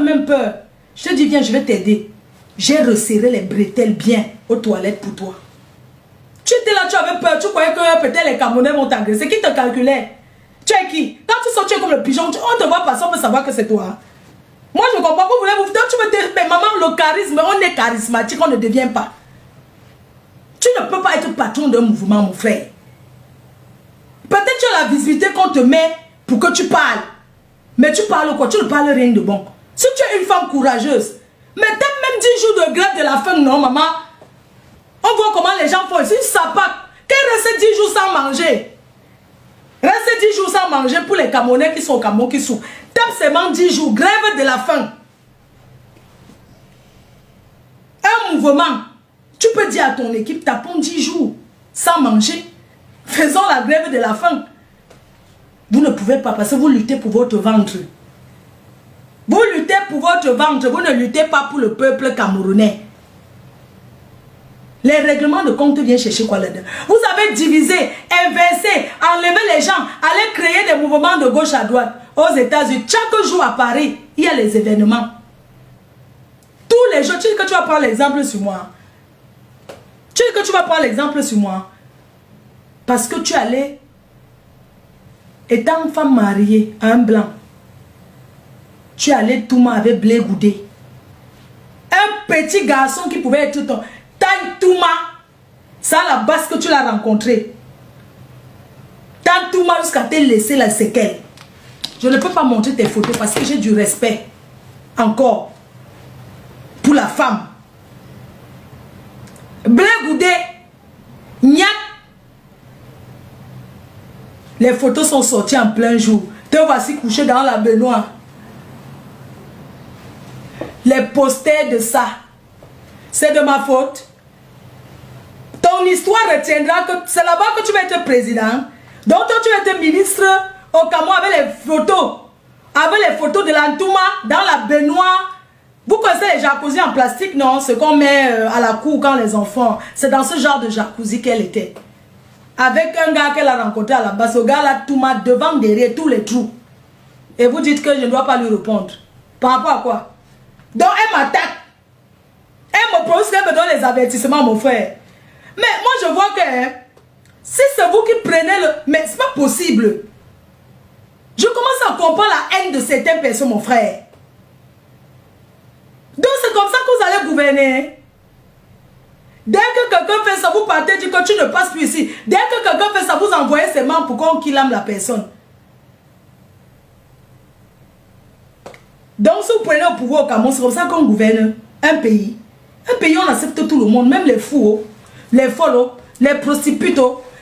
même peur. Je te dis, viens, je vais t'aider. J'ai resserré les bretelles bien aux toilettes pour toi. Tu étais là, tu avais peur, tu croyais que peut-être les Camerounais vont t'agresser. Qui te calculait? Tu es qui? Quand tu sors, tu es comme le pigeon, on te voit passer, on peut savoir que c'est toi. Moi, je ne comprends pas, vous voulez vous faire, tu me dis, mais maman, le charisme, on est charismatique, on ne devient pas. Tu ne peux pas être patron d'un mouvement, mon frère. Peut-être tu as la visibilité qu'on te met pour que tu parles. Mais tu parles quoi? Tu ne parles rien de bon. Si tu es une femme courageuse, mais t'as même 10 jours de grève de la faim, non, maman? On voit comment les gens font ici, ça part. Qu'elle reste 10 jours sans manger. Reste 10 jours sans manger pour les Camerounais qui sont au Cameroun, qui souffrent. Tape seulement 10 jours, grève de la faim. Un mouvement. Tu peux dire à ton équipe, tapons 10 jours sans manger. Faisons la grève de la faim. Vous ne pouvez pas parce que vous luttez pour votre ventre. Vous luttez pour votre ventre, vous ne luttez pas pour le peuple camerounais. Les règlements de compte viennent chercher quoi là-dedans? Vous avez divisé, inversé, enlevé les gens, allez créer des mouvements de gauche à droite. Aux États-Unis, chaque jour à Paris, il y a les événements. Tous les jours, tu dis que tu vas prendre l'exemple sur moi. Tu dis que tu vas prendre l'exemple sur moi. Parce que tu allais, étant femme mariée à un blanc, tu allais tout le monde avec blé goudé. Un petit garçon qui pouvait être ton taille Touma, ça la base que tu l'as rencontré. Tant Touma jusqu'à te laisser la séquelle. Je ne peux pas montrer tes photos parce que j'ai du respect. Encore. Pour la femme. Blé goudé. Niak. Les photos sont sorties en plein jour. Te voici couché dans la baignoire. Les posters de ça. C'est de ma faute. Ton histoire retiendra que c'est là-bas que tu vas être président. Donc toi tu vas être ministre au Cameroun avec les photos. Avec les photos de l'Antouma dans la baignoire. Vous connaissez les jacuzzi en plastique, non? Ce qu'on met à la cour quand les enfants. C'est dans ce genre de jacuzzi qu'elle était. Avec un gars qu'elle a rencontré à la base. Ce gars-là, Touma, devant, derrière, tous les trous. Et vous dites que je ne dois pas lui répondre. Par rapport à quoi? Donc elle m'attaque. Elle me prononce, elle me donne les avertissements, mon frère. Mais moi je vois que si c'est vous qui prenez le... Mais c'est pas possible. Je commence à comprendre la haine de certaines personnes, mon frère. Donc c'est comme ça que vous allez gouverner. Dès que quelqu'un fait ça, vous partez dire que tu ne passes plus ici. Dès que quelqu'un fait ça, vous envoyez ses membres pour qu'on kill la personne. Donc si vous prenez au pouvoir au Cameroun, c'est comme ça qu'on gouverne un pays. Un pays, on accepte tout le monde, même les fous, les follow, les prostituées,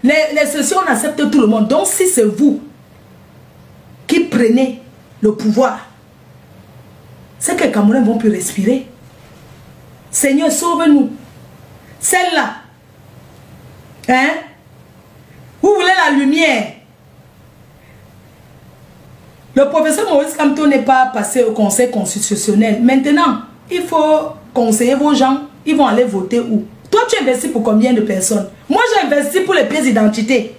les sociaux, on accepte tout le monde. Donc si c'est vous qui prenez le pouvoir, c'est que les Camerounais vont plus respirer. Seigneur, sauve-nous. Celle-là, hein? Vous voulez la lumière? Le professeur Maurice Kamto n'est pas passé au Conseil constitutionnel. Maintenant, il faut conseiller vos gens. Ils vont aller voter où? Toi, tu investis pour combien de personnes? Moi, j'ai investi pour les pièces d'identité.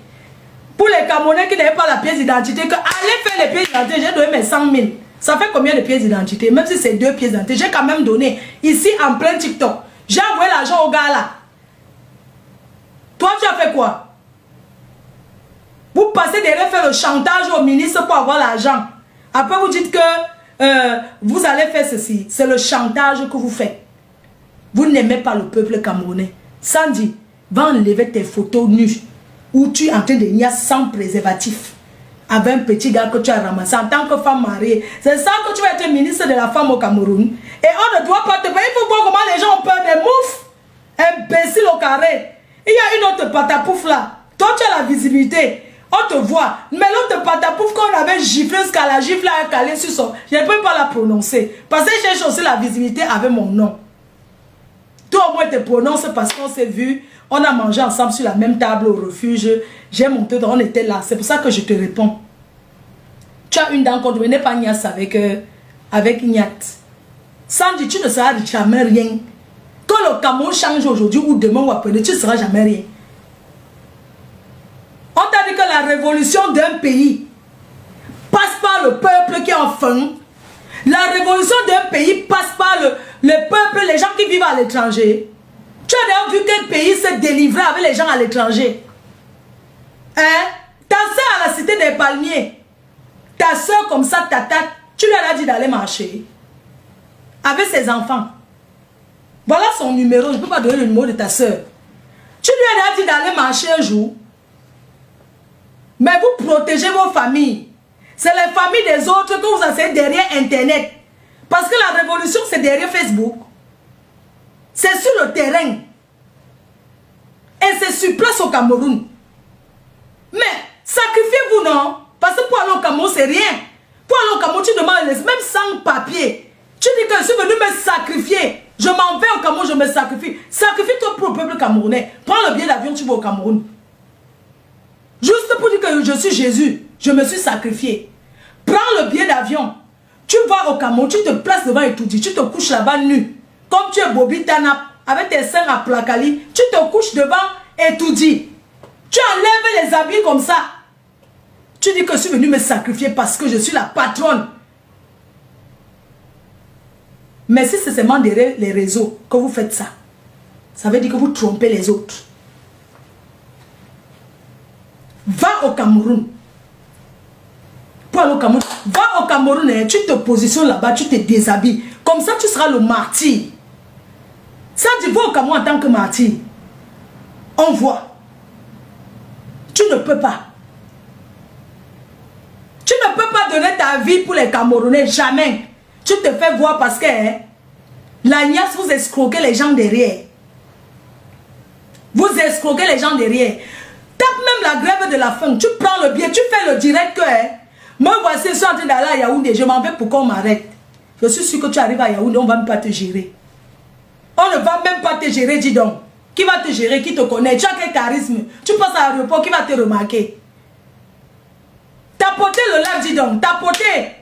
Pour les Camerounais qui n'avaient pas la pièce d'identité, que allez faire les pièces d'identité, j'ai donné mes 100 000. Ça fait combien de pièces d'identité? Même si c'est 2 pièces d'identité, j'ai quand même donné. Ici, en plein TikTok, j'ai envoyé l'argent au gars là. Toi, tu as fait quoi? Vous passez derrière faire le chantage au ministre pour avoir l'argent. Après, vous dites que vous allez faire ceci. C'est le chantage que vous faites. Vous n'aimez pas le peuple camerounais. Sandy, va enlever tes photos nues où tu es en train de nier sans préservatif avec un petit gars que tu as ramassé en tant que femme mariée. C'est ça que tu vas être ministre de la femme au Cameroun. Et on ne doit pas te... Il faut voir comment les gens ont peur des moufs. Imbécile au carré. Il y a une autre patapouf là. Toi, tu as la visibilité. On te voit. Mais l'autre patapouf qu'on avait giflé jusqu'à la gifle a calé sur son... Je ne peux pas la prononcer. Parce que j'ai cherché aussi la visibilité avec mon nom. Toi au moins te prononces parce qu'on s'est vu. On a mangé ensemble sur la même table au refuge. J'ai monté, on était là. C'est pour ça que je te réponds. Tu as une dent qu'on ne venait pas Nias avec Niat. Sandy, tu ne seras jamais rien. Quand le Cameroun change aujourd'hui ou demain ou après, tu ne seras jamais rien. On t'a dit que la révolution d'un pays passe par le peuple qui est en faim. La révolution d'un pays passe par le peuple, les gens qui vivent à l'étranger. Tu as d'ailleurs vu quel pays s'est délivré avec les gens à l'étranger. Hein? Ta soeur à la cité des palmiers. Ta soeur comme ça, tu lui as dit d'aller marcher. Avec ses enfants. Voilà son numéro. Je ne peux pas donner le numéro de ta soeur. Tu lui as dit d'aller marcher un jour. Mais vous protégez vos familles. C'est les familles des autres que vous asseyez derrière Internet. Parce que la révolution, c'est derrière Facebook. C'est sur le terrain. Et c'est sur place au Cameroun. Mais, sacrifiez-vous, non? Parce que pour aller au Cameroun, c'est rien. Pour aller au Cameroun, tu demandes, même sans papier. Tu dis que je suis venu me sacrifier. Je m'en vais au Cameroun, je me sacrifie. Sacrifie-toi pour le peuple camerounais. Prends le billet d'avion, tu vas au Cameroun. Juste pour dire que je suis Jésus, je me suis sacrifié. Prends le billet d'avion. Tu vas au Cameroun, tu te places devant Etoudi, tu te couches là-bas nu. Comme tu es Bobby Tanap, avec tes seins à Plakali, tu te couches devant Etoudi. Tu enlèves les habits comme ça. Tu dis que je suis venu me sacrifier parce que je suis la patronne. Mais si c'est seulement derrière les réseaux que vous faites ça, ça veut dire que vous trompez les autres. Va au Cameroun. Pour aller au Cameroun, va au Cameroun et tu te positionnes là-bas, tu te déshabilles. Comme ça, tu seras le martyr. Ça dit, va au Cameroun en tant que martyr. On voit. Tu ne peux pas. Tu ne peux pas donner ta vie pour les Camerounais, jamais. Tu te fais voir parce que l'agnace, vous escroquez les gens derrière. Vous escroquez les gens derrière. Tape même la grève de la faim. Tu prends le billet, tu fais le direct que moi voici, je suis en train d'aller à Yaoundé. Je m'en vais pour qu'on m'arrête. Je suis sûr que tu arrives à Yaoundé, on ne va même pas te gérer. On ne va même pas te gérer, dis donc. Qui va te gérer, qui te connaît? Tu as quel charisme? Tu passes à l'aéroport, qui va te remarquer? Tapoter le live, dis donc. Tapoter.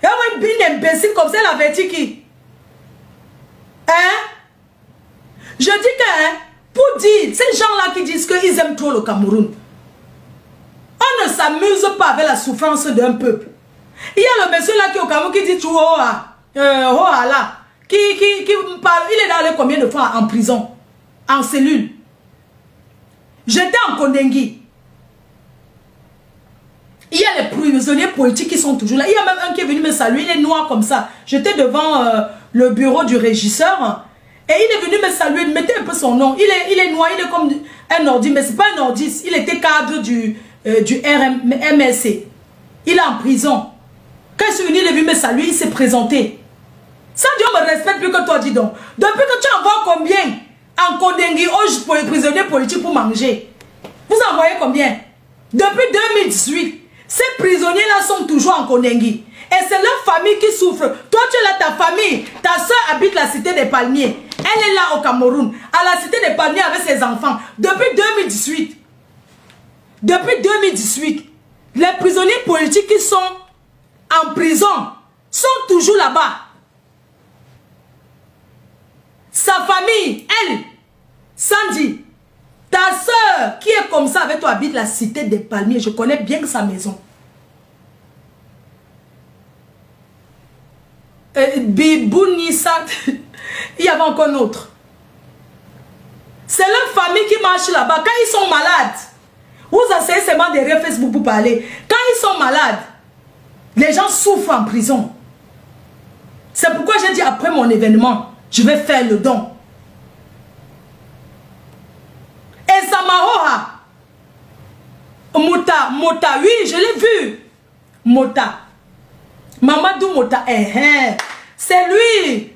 Et on va une imbécile comme ça, la vertu qui? Hein? Je dis que, pour dire, ces gens-là qui disent qu'ils aiment trop le Cameroun, on ne s'amuse pas avec la souffrance d'un peuple. Il y a le monsieur là qui est au Cameroun qui dit tout là, qui parle, il est allé combien de fois en prison, en cellule. J'étais en Kondengui. Il y a les prisonniers politiques qui sont toujours là. Il y a même un qui est venu me saluer, il est noir comme ça. J'étais devant le bureau du régisseur et il est venu me saluer, mettez un peu son nom. Il est noir, il est comme un ordi, mais c'est pas un ordi, il était cadre du MLC. Il est en prison. Quand je suis venu, il est venu me saluer, il s'est présenté. Ça, Dieu me respecte plus que toi, dis donc. Depuis que tu envoies combien en Kondengui aux prisonniers politiques pour manger? Vous envoyez combien? Depuis 2018, ces prisonniers-là sont toujours en Kondengui. Et c'est leur famille qui souffre. Toi, tu es là, ta famille. Ta soeur habite la cité des Palmiers. Elle est là au Cameroun, à la cité des Palmiers avec ses enfants. Depuis 2018. Depuis 2018, les prisonniers politiques qui sont en prison sont toujours là-bas. Sa famille, elle, Sandy, ta soeur qui est comme ça avec toi habite la cité des Palmiers. Je connais bien sa maison. Bibounissa, il y avait encore un autre. C'est leur famille qui marche là-bas. Quand ils sont malades, vous asseyez seulement derrière Facebook pour parler. Quand ils sont malades, les gens souffrent en prison. C'est pourquoi j'ai dit après mon événement, je vais faire le don. Et Samaroha, Mota, oui, je l'ai vu. Mota. Mamadou Mota, c'est lui.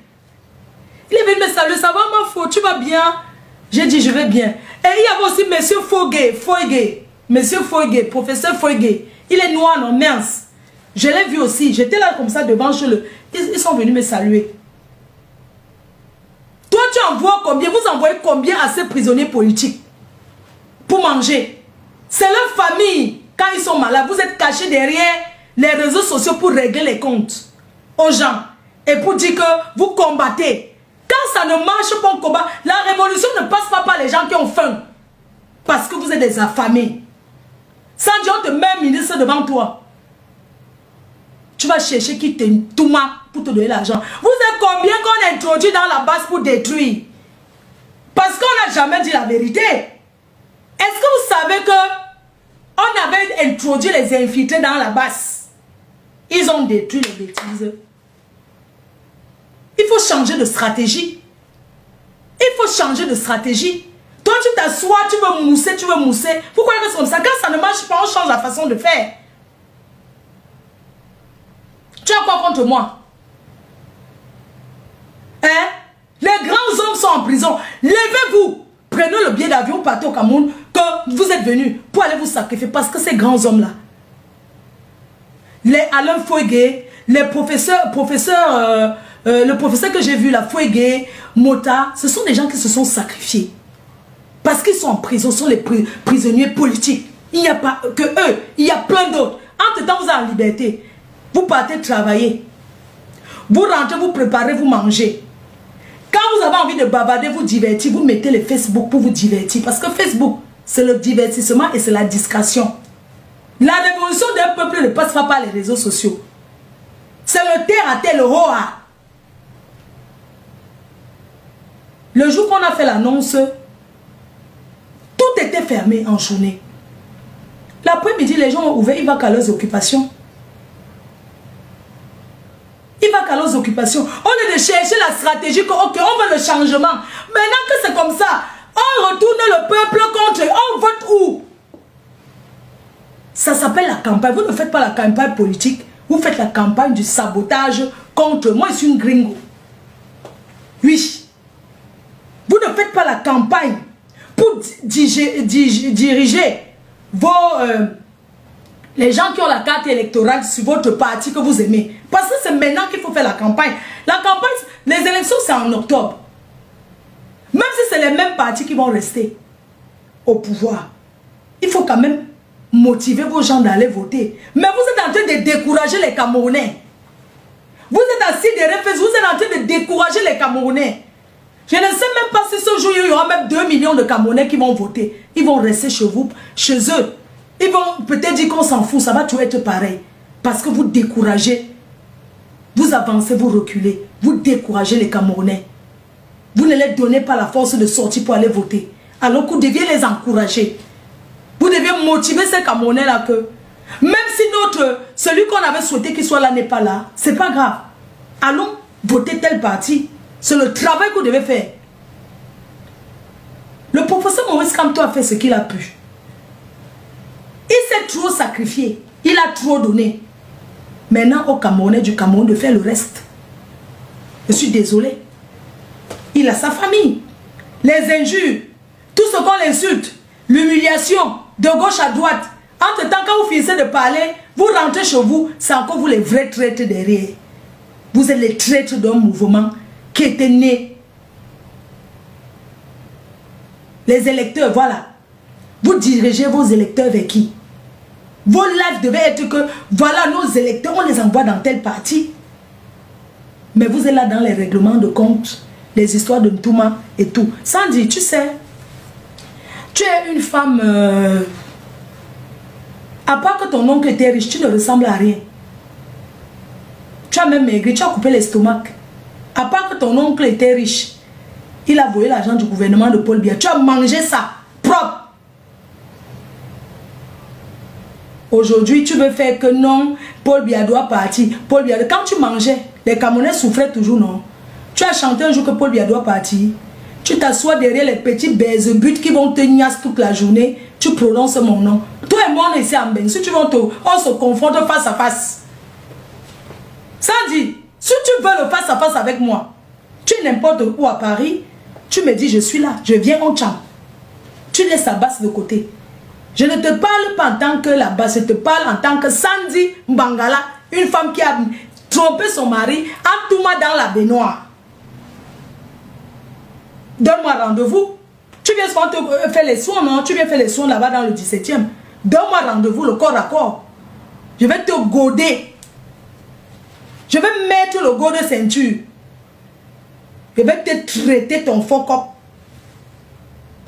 Il est venu me saluer, ça va ma faute, tu vas bien? J'ai dit, je vais bien. Et il y avait aussi monsieur Fogué, monsieur Fogué, professeur Fogué. Il est noir, non, mince. Je l'ai vu aussi, j'étais là comme ça devant chez le... Ils sont venus me saluer. Toi, tu envoies combien? Vous envoyez combien à ces prisonniers politiques pour manger? C'est leur famille. Quand ils sont malades, vous êtes cachés derrière les réseaux sociaux pour régler les comptes aux gens. Et pour dire que vous combattez. Quand ça ne marche pas, on combat. La révolution ne passe pas par les gens qui ont faim. Parce que vous êtes des affamés. Sans Dieu, on te met ministre devant toi. tu vas chercher qui te touma pour te donner l'argent. Vous êtes combien qu'on introduit dans la base pour détruire? Parce qu'on n'a jamais dit la vérité. Est-ce que vous savez que on avait introduit les infiltrés dans la base? Ils ont détruit les bêtises. Il faut changer de stratégie. Il faut changer de stratégie. Toi, tu t'assois, tu veux mousser, tu veux mousser. Pourquoi reste comme ça? Quand ça ne marche pas, on change la façon de faire. Tu as quoi contre moi? Hein? Les grands hommes sont en prison. Levez-vous. Prenez le billet d'avion, partez au Cameroun, que vous êtes venus pour aller vous sacrifier. Parce que ces grands hommes-là, les Alain Fouégué, les professeurs, le professeur que j'ai vu, la Fouégué, Mota, ce sont des gens qui se sont sacrifiés. Parce qu'ils sont en prison, ce sont les prisonniers politiques. Il n'y a pas que eux, il y a plein d'autres. Entre-temps, vous êtes en liberté. Vous partez travailler. Vous rentrez, vous préparez, vous mangez. Quand vous avez envie de bavarder, vous divertir, vous mettez le Facebook pour vous divertir. Parce que Facebook, c'est le divertissement et c'est la discrétion. La révolution d'un peuple ne passe pas par les réseaux sociaux. C'est le terre à terre, le hoa. Le jour qu'on a fait l'annonce, tout était fermé en journée. L'après-midi, les gens ont ouvert, ils vont qu'à leurs occupations. Il va qu'à leurs occupations. On est de chercher la stratégie que, ok, on veut le changement. Maintenant que c'est comme ça, on retourne le peuple contre, on vote où? Ça s'appelle la campagne. Vous ne faites pas la campagne politique, vous faites la campagne du sabotage contre. Moi, je suis une gringo. Oui. Vous ne faites pas la campagne pour diriger vos... les gens qui ont la carte électorale sur votre parti que vous aimez. Parce que c'est maintenant qu'il faut faire la campagne. La campagne, les élections, c'est en octobre. Même si c'est les mêmes partis qui vont rester au pouvoir, il faut quand même motiver vos gens d'aller voter. Mais vous êtes en train de décourager les Camerounais. Vous êtes assis derrière Facebook, vous êtes en train de décourager les Camerounais. Je ne sais même pas si ce jour, il y aura même 2 millions de Camerounais qui vont voter. Ils vont rester chez vous, chez eux. Ils vont peut-être dire qu'on s'en fout, ça va tout être pareil. Parce que vous découragez. Vous avancez, vous reculez. Vous découragez les Camerounais. Vous ne leur donnez pas la force de sortir pour aller voter. Alors que vous deviez les encourager. Vous deviez motiver ces Camerounais-là que, même si celui qu'on avait souhaité qu'il soit là n'est pas là, c'est pas grave. Allons voter tel parti. C'est le travail que vous devez faire. Le professeur Maurice Kamto a fait ce qu'il a pu. Il s'est trop sacrifié. Il a trop donné. Maintenant, au Camerounais du Cameroun de faire le reste. Je suis désolé. Il a sa famille. Les injures, tout ce qu'on l'insulte, l'humiliation, de gauche à droite. Entre-temps, quand vous finissez de parler, vous rentrez chez vous, c'est encore vous les vrais traîtres derrière. Vous êtes les traîtres d'un mouvement qui était né. Les électeurs, voilà. Vous dirigez vos électeurs vers qui? Vos lives devaient être que, voilà nos électeurs, on les envoie dans tel parti. Mais vous êtes là dans les règlements de compte, les histoires de Ntouma et tout. Sandy, tu sais, tu es une femme, à part que ton oncle était riche, tu ne ressembles à rien. Tu as même maigri, tu as coupé l'estomac. À part que ton oncle était riche, il a volé l'argent du gouvernement de Paul Biya. Tu as mangé ça, propre. Aujourd'hui, tu veux faire que non, Paul Biya doit partir. Paul Biya, quand tu mangeais, les Camerounais souffraient toujours, non? Tu as chanté un jour que Paul Biya doit partir. Tu t'assois derrière les petits baise-buts qui vont te niasse toute la journée. Tu prononces mon nom. Toi et moi, on est ici en bain. Si tu veux, on se confronte face à face. Sandy, si tu veux le face à face avec moi, tu es n'importe où à Paris, tu me dis je suis là, je viens en champ. Tu laisses la basse de côté. Je ne te parle pas en tant que la basse, je te parle en tant que Sandy Mbangala, une femme qui a trompé son mari en Touma dans la baignoire. Donne-moi rendez-vous. Tu viens souvent te faire les soins, non? Tu viens faire les soins là-bas dans le 17e. Donne-moi rendez-vous, le corps à corps. Je vais te goder. Je vais mettre le go de ceinture. Je vais te traiter ton faux cop.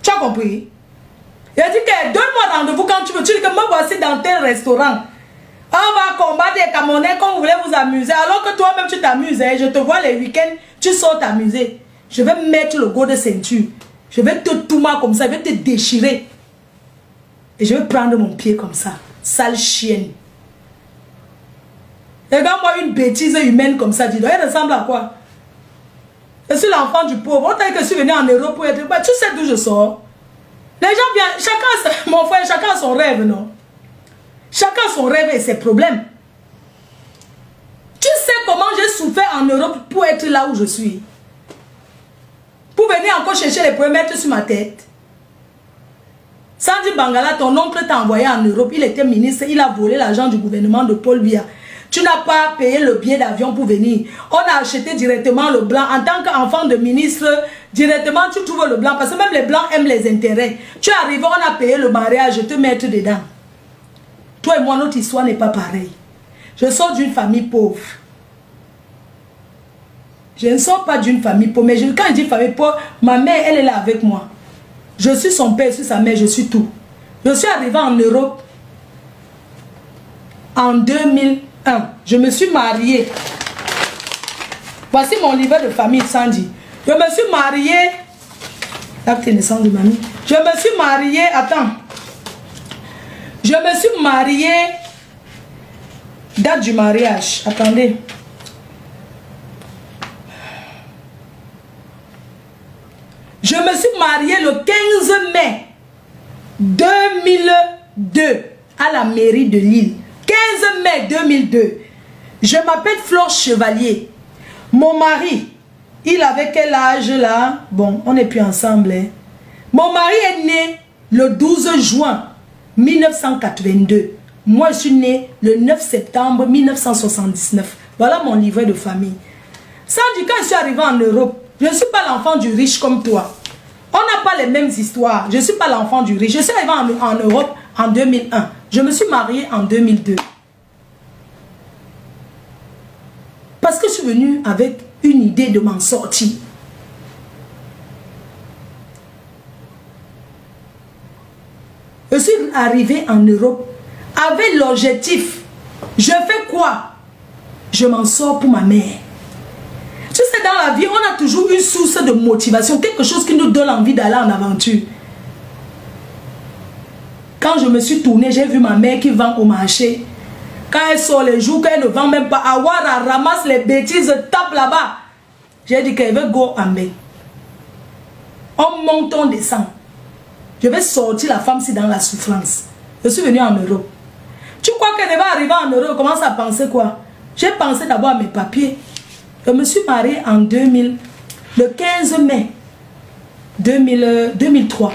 Tu as compris? Il a dit que donne-moi rendez-vous quand tu veux. Tu dis que me voici dans tel restaurant. On va combattre les Camerounais quand vous voulez vous amuser. Alors que toi-même tu t'amuses. Hein. Je te vois les week-ends, tu sors t'amuser. Je vais mettre le go de ceinture. Je vais te tourner comme ça. Je vais te déchirer. Et je vais prendre mon pied comme ça. Sale chienne. Regarde-moi une bêtise humaine comme ça. Dis-donc, elle ressemble à quoi? Je suis l'enfant du pauvre. On t'a dit que je suis venu en Europe pour être... Bah, tu sais d'où je sors. Les gens viennent... Chacun, mon frère, chacun a son rêve, non? Chacun a son rêve et ses problèmes. Tu sais comment j'ai souffert en Europe pour être là où je suis? Pour venir encore chercher les points, mettre sur ma tête. Sandy Bangala, ton oncle t'a envoyé en Europe. Il était ministre. Il a volé l'argent du gouvernement de Paul Biya. Tu n'as pas payé le billet d'avion pour venir. On a acheté directement le blanc. En tant qu'enfant de ministre, directement tu trouves le blanc. Parce que même les blancs aiment les intérêts. Tu es arrivé, on a payé le mariage, je te mettre dedans. Toi et moi, notre histoire n'est pas pareille. Je sors d'une famille pauvre. Je ne sors pas d'une famille pauvre. Mais quand je dis famille pauvre, ma mère, elle est là avec moi. Je suis son père, je suis sa mère, je suis tout. Je suis arrivé en Europe en 2001. Je me suis mariée. Voici mon livret de famille, Sandy. Je me suis mariée. L'acte de naissance de mamie. Je me suis mariée. Attends. Je me suis mariée. Date du mariage. Attendez. Je me suis mariée le 15 mai 2002 à la mairie de Lille. 15 mai 2002. Je m'appelle Flore Chevalier. Mon mari, il avait quel âge là? Bon, on n'est plus ensemble. Hein. Mon mari est né le 12 juin 1982. Moi, je suis née le 9 septembre 1979. Voilà mon livret de famille. Sandy, quand je suis arrivée en Europe, je ne suis pas l'enfant du riche comme toi. On n'a pas les mêmes histoires. Je ne suis pas l'enfant du riche. Je suis arrivée en Europe en 2001. Je me suis mariée en 2002. Parce que je suis venue avec une idée de m'en sortir. Je suis arrivée en Europe avec l'objectif. Je fais quoi? Je m'en sors pour ma mère. Tu sais, dans la vie, on a toujours une source de motivation, quelque chose qui nous donne envie d'aller en aventure. Quand je me suis tournée, j'ai vu ma mère qui vend au marché. Quand elle sort les jours, qu'elle ne vend même pas, Awara ramasse les bêtises, tape là-bas. J'ai dit qu'elle veut go en main. On monte, on descend. Je vais sortir la femme si dans la souffrance. Je suis venue en Europe. Tu crois qu'elle va arriver en Europe, commence à penser quoi? J'ai pensé d'abord à mes papiers. Je me suis mariée en 2000, le 15 mai 2003.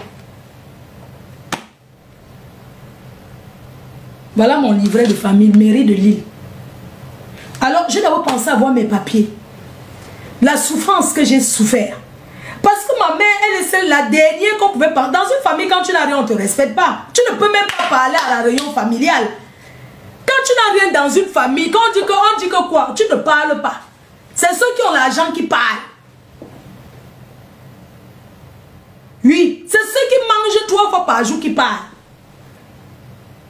Voilà mon livret de famille, mairie de Lille. Alors, j'ai d'abord pensé à voir mes papiers. La souffrance que j'ai souffert. Parce que ma mère, elle est la dernière qu'on pouvait parler. Dans une famille, quand tu n'as rien, on ne te respecte pas. Tu ne peux même pas parler à la réunion familiale. Quand tu n'as rien dans une famille, quand on dit que quoi? Tu ne parles pas. C'est ceux qui ont l'argent qui parlent. Oui, c'est ceux qui mangent 3 fois par jour qui parlent.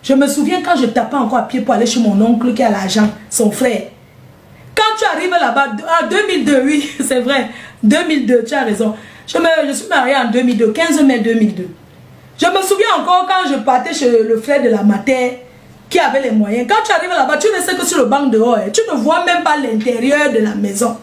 Je me souviens quand je tapais encore à pied pour aller chez mon oncle qui a l'argent, son frère. Quand tu arrives là-bas, en 2002, oui, c'est vrai, 2002, tu as raison. Je suis mariée en 2002, 15 mai 2002. Je me souviens encore quand je partais chez le frère de la mater qui avait les moyens. Quand tu arrives là-bas, tu ne sais que sur le banc dehors, tu ne vois même pas l'intérieur de la maison.